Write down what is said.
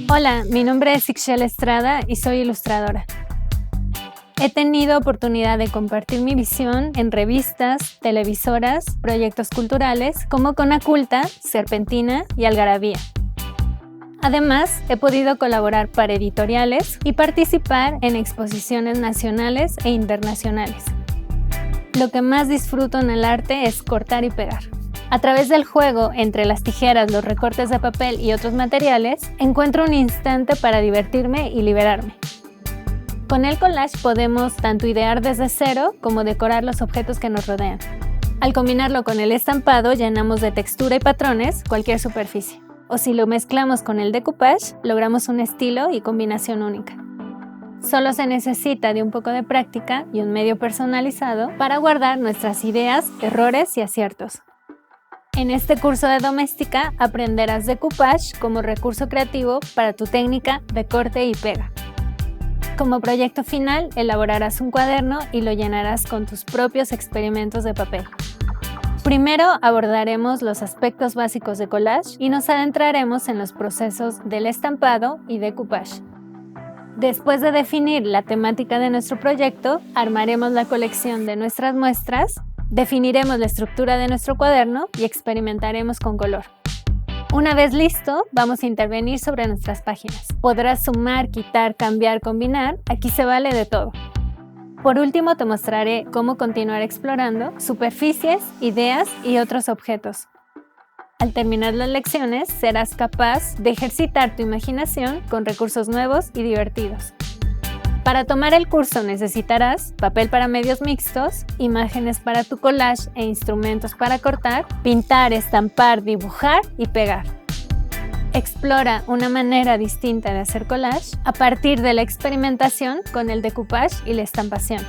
Hola, mi nombre es Ixchel Estrada y soy ilustradora. He tenido oportunidad de compartir mi visión en revistas, televisoras, proyectos culturales como Conaculta, Serpentina y Algarabía. Además, he podido colaborar para editoriales y participar en exposiciones nacionales e internacionales. Lo que más disfruto en el arte es cortar y pegar. A través del juego entre las tijeras, los recortes de papel y otros materiales, encuentro un instante para divertirme y liberarme. Con el collage podemos tanto idear desde cero como decorar los objetos que nos rodean. Al combinarlo con el estampado, llenamos de textura y patrones cualquier superficie. O si lo mezclamos con el decoupage, logramos un estilo y combinación única. Solo se necesita de un poco de práctica y un medio personalizado para guardar nuestras ideas, errores y aciertos. En este curso de doméstica aprenderás decoupage como recurso creativo para tu técnica de corte y pega. Como proyecto final, elaborarás un cuaderno y lo llenarás con tus propios experimentos de papel. Primero abordaremos los aspectos básicos de collage y nos adentraremos en los procesos del estampado y decoupage. Después de definir la temática de nuestro proyecto, armaremos la colección de nuestras muestras, definiremos la estructura de nuestro cuaderno y experimentaremos con color. Una vez listo, vamos a intervenir sobre nuestras páginas. Podrás sumar, quitar, cambiar, combinar, aquí se vale de todo. Por último, te mostraré cómo continuar explorando superficies, ideas y otros objetos. Al terminar las lecciones, serás capaz de ejercitar tu imaginación con recursos nuevos y divertidos. Para tomar el curso necesitarás papel para medios mixtos, imágenes para tu collage e instrumentos para cortar, pintar, estampar, dibujar y pegar. Explora una manera distinta de hacer collage a partir de la experimentación con el decoupage y la estampación.